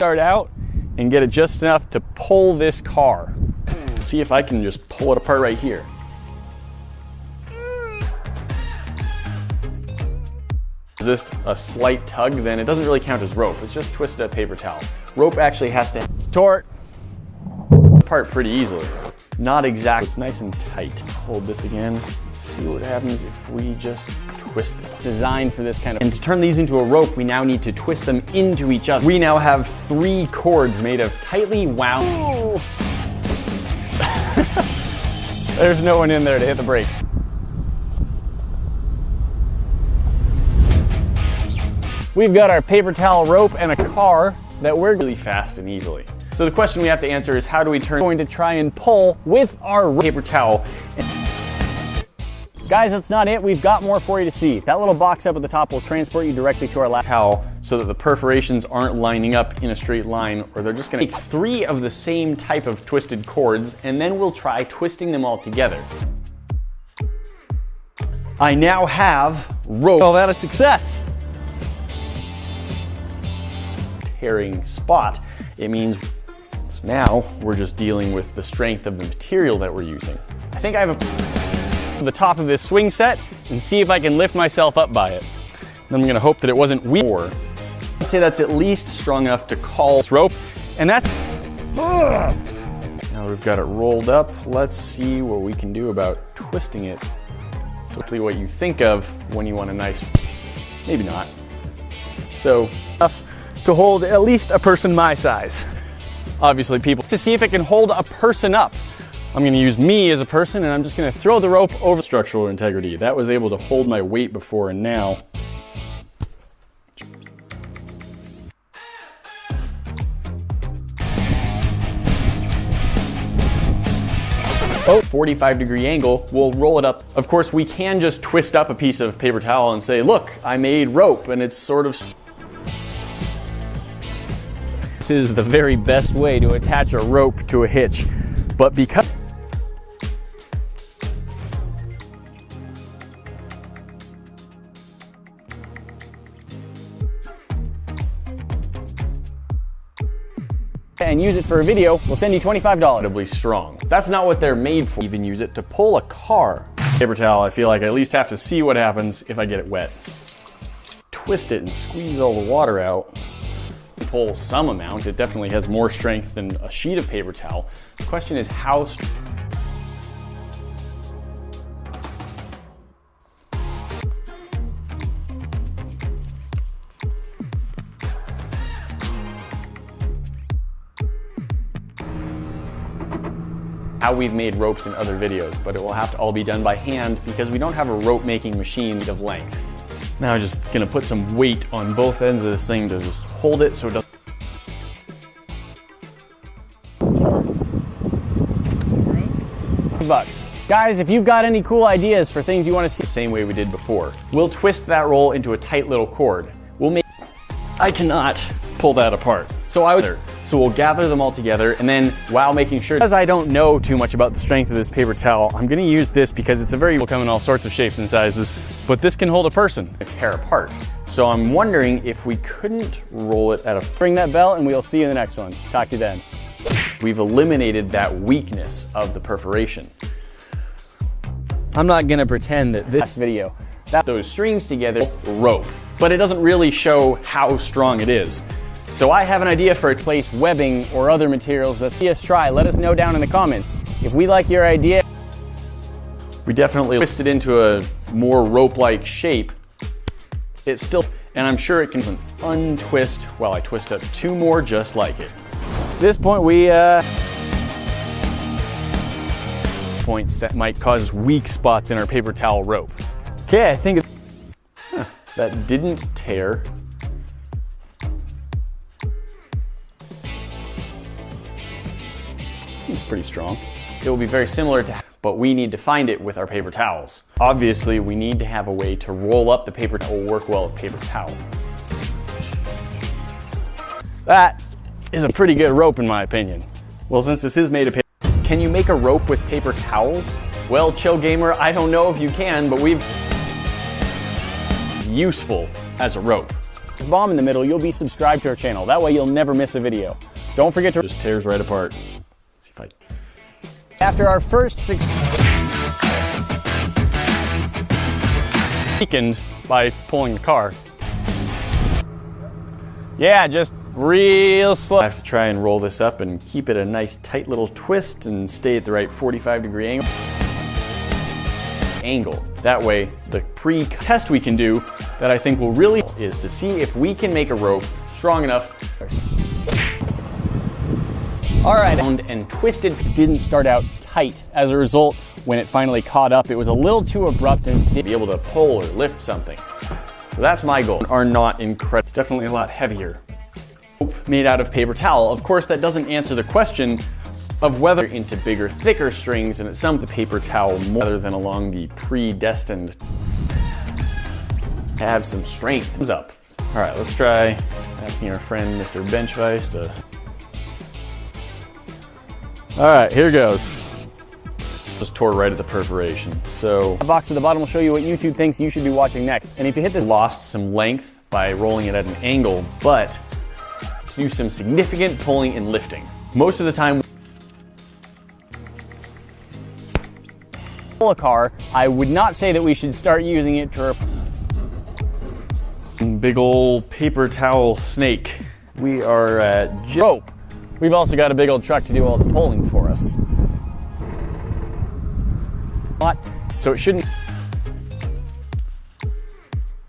start out and get it just enough to pull this car. See if I can just pull it apart right here. Just a slight tug, then it doesn't really count as rope. It's just twisted up paper towel. Rope actually has to tort apart pretty easily. Not exactly. It's nice and tight. Hold this again. Let's see what happens if we just twist this. Designed for this kind of. And to turn these into a rope, we now need to twist them into each other. We now have 3 cords made of tightly wound. There's no one in there to hit the brakes. We've got our paper towel rope and a car that we're really fast and easily. So the question we have to answer is, how do we turn? We're going to try and pull with our paper towel. Guys, that's not it. We've got more for you to see. That little box up at the top will transport you directly to our last towel so that the perforations aren't lining up in a straight line, or they're just gonna take 3 of the same type of twisted cords, and then we'll try twisting them all together. I now have rope. Call that a success. Tearing spot. It means now we're just dealing with the strength of the material that we're using. I think I have the top of this swing set and see if I can lift myself up by it. Then I'm gonna hope that it wasn't weak. I'd say that's at least strong enough to call this rope, and that's. Now we've got it rolled up. Let's see what we can do about twisting it. So hopefully what you think of when you want a nice, maybe not. So enough to hold at least a person my size. Obviously people, to see if it can hold a person up. I'm gonna use me as a person, and I'm just gonna throw the rope over structural integrity. That was able to hold my weight before, and now. Oh, 45-degree angle, we'll roll it up. Of course, we can just twist up a piece of paper towel and say, look, I made rope, and it's sort of. This is the very best way to attach a rope to a hitch, but because and use it for a video, we'll send you $25. Incredibly strong. That's not what they're made for. Even use it to pull a car. Paper towel, I feel like I at least have to see what happens if I get it wet. Twist it and squeeze all the water out. Pull some amount. It definitely has more strength than a sheet of paper towel. The question is how we've made ropes in other videos, but it will have to all be done by hand because we don't have a rope making machine of length. Now I'm just gonna put some weight on both ends of this thing to just hold it so it doesn't. $5. Guys, if you've got any cool ideas for things you want to see the same way we did before, we'll twist that roll into a tight little cord. I cannot pull that apart. So we'll gather them all together, and then while making sure, because I don't know too much about the strength of this paper towel, I'm gonna use this because it's will come in all sorts of shapes and sizes, but this can hold a person. It tear apart. So I'm wondering if we couldn't roll it at a. Ring that bell and we'll see you in the next one. Talk to you then. We've eliminated that weakness of the perforation. I'm not gonna pretend that this video, that those strings together, rope, but it doesn't really show how strong it is. So I have an idea for its place webbing or other materials. Let's see us try. Let us know down in the comments. If we like your idea, we definitely twist it into a more rope-like shape. It's still, and I'm sure it can untwist while I twist up 2 more just like it. At this point we, points that might cause weak spots in our paper towel rope. Okay, I think that didn't tear. Seems pretty strong. It will be very similar to, but we need to find it with our paper towels. Obviously, we need to have a way to roll up the paper that will work well with paper towel. That is a pretty good rope in my opinion. Well, since this is made of paper, can you make a rope with paper towels? Well, Chill Gamer, I don't know if you can, but useful as a rope. bomb in the middle, you'll be subscribed to our channel. That way you'll never miss a video. Don't forget to... Just tears right apart. Let's see if I... After our first 6... weakened by pulling the car. Yeah, just real slow. I have to try and roll this up and keep it a nice tight little twist and stay at the right 45-degree angle. That way, the pre-test we can do that I think will really is to see if we can make a rope strong enough. All right, and twisted didn't start out tight. As a result, when it finally caught up, it was a little too abrupt and didn't be able to pull or lift something. So that's my goal. Are not incredible. It's definitely a lot heavier. Made out of paper towel. Of course, that doesn't answer the question of whether into bigger, thicker strings and at some the paper towel more rather than along the predestined to have some strength. Thumbs up. All right, let's try asking our friend Mr. Benchvice to... All right, here goes. Just tore right at the perforation. So the box at the bottom will show you what YouTube thinks you should be watching next. And if you hit this, lost some length by rolling it at an angle, but do some significant pulling and lifting. Most of the time, pull a car, I would not say that we should start using it to big old paper towel snake. We are at rope. We've also got a big old truck to do all the pulling for us. So it shouldn't.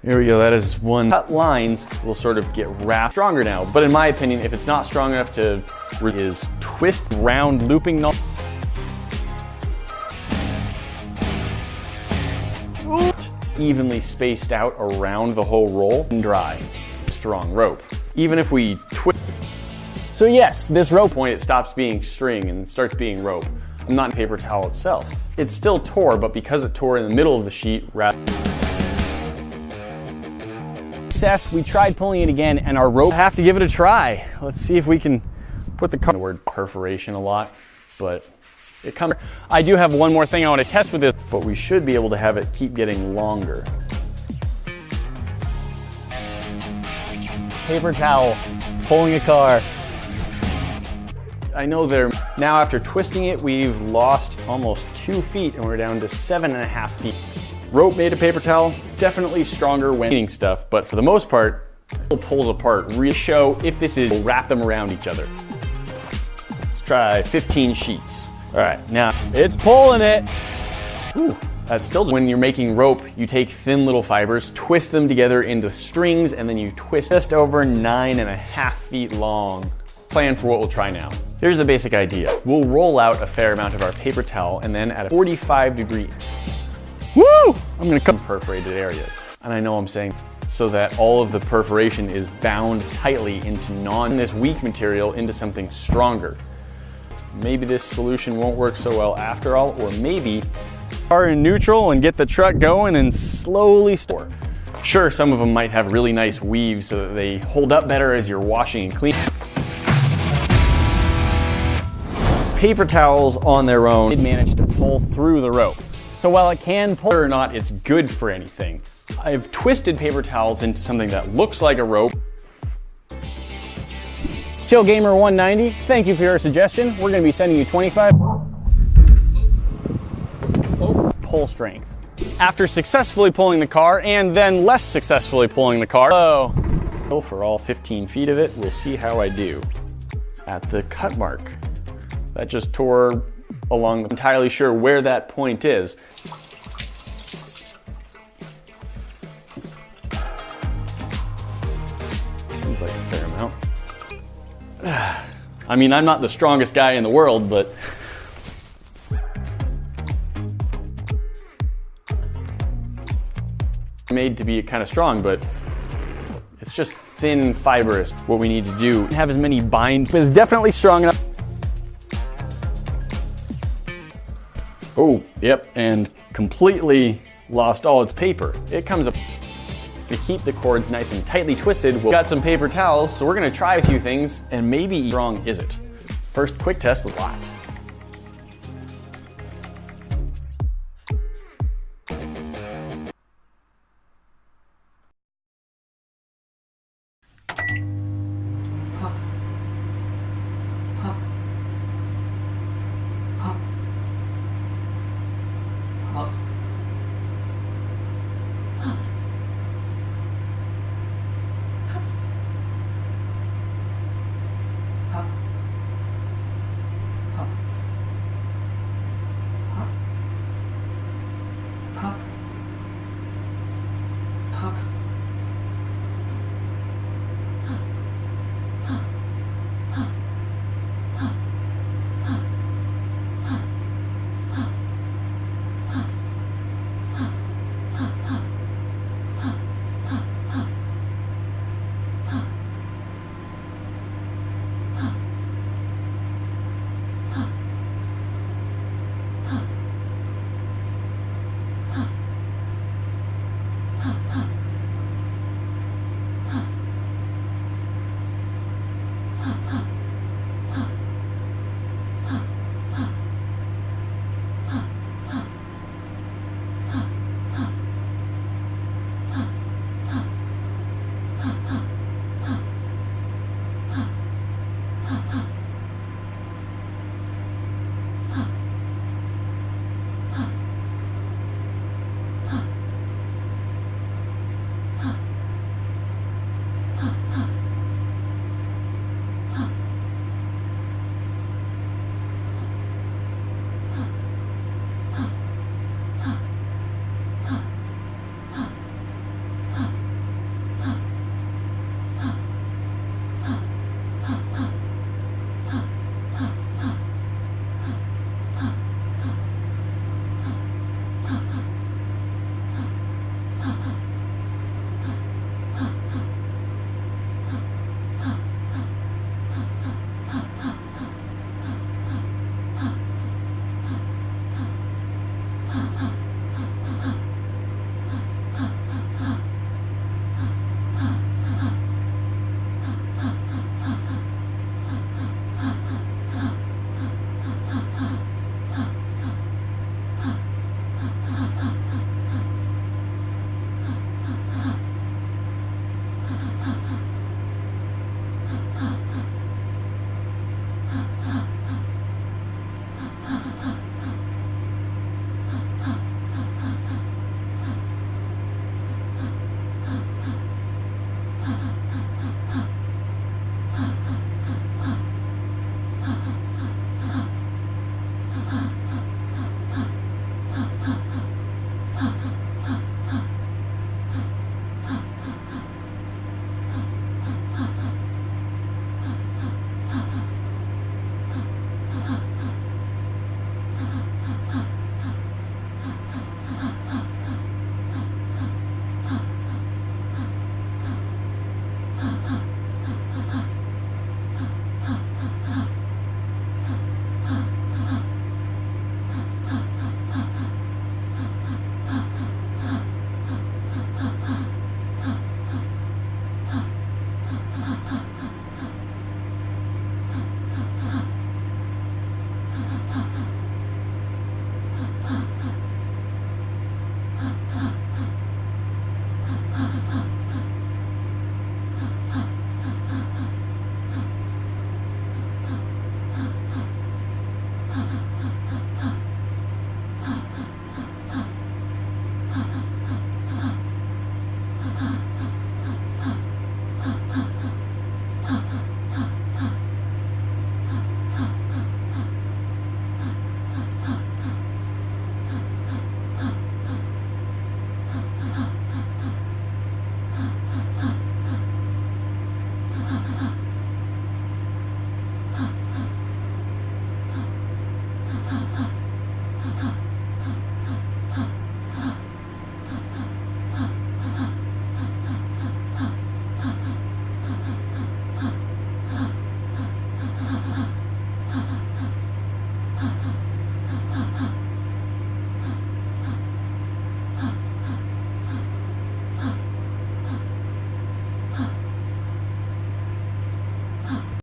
Here we go, that is one. Cut lines will sort of get wrapped stronger now, but in my opinion, if it's not strong enough to is twist round looping knot. Evenly spaced out around the whole roll and dry. Strong rope. Even if we twist. So yes, this rope point, it stops being string and starts being rope. Not paper towel itself. It still tore, but because it tore in the middle of the sheet rather. We tried pulling it again and our rope. Have to give it a try. Let's see if we can put the word perforation a lot, but it comes. I do have one more thing I want to test with this, but we should be able to have it keep getting longer. Paper towel, pulling a car. I know there. Now after twisting it, we've lost almost 2 feet and we're down to 7.5 feet. Rope made of paper towel, definitely stronger when cleaning stuff, but for the most part, it pulls apart. Really show if this is, we'll wrap them around each other. Let's try 15 sheets. All right, now it's pulling it. Ooh, that's still, when you're making rope, you take thin little fibers, twist them together into strings, and then you twist just over 9.5 feet long. Plan for what we'll try now. Here's the basic idea. We'll roll out a fair amount of our paper towel and then at a 45-degree. Woo! I'm gonna cut perforated areas. And I know I'm saying so that all of the perforation is bound tightly into this weak material into something stronger. Maybe this solution won't work so well after all, or maybe are in neutral and get the truck going and slowly store. Sure, some of them might have really nice weaves so that they hold up better as you're washing and cleaning. Paper towels on their own did manage to pull through the rope. So while it can pull, whether or not it's good for anything, I've twisted paper towels into something that looks like a rope. Chill Gamer 190, thank you for your suggestion. We're going to be sending you 25 pull strength. After successfully pulling the car and then less successfully pulling the car. For all 15 feet of it, we'll see how I do. At the cut mark, that just tore along. I'm entirely sure where that point is. Seems like a fair amount. I mean, I'm not the strongest guy in the world, but made to be kind of strong, but it's just thin, fibrous. What we need to do, have as many bind, but it's definitely strong enough. Oh, yep, and completely lost all its paper. It comes up to keep the cords nice and tightly twisted. We've got some paper towels, so we're gonna try a few things, and maybe strong is it. First quick test with lots.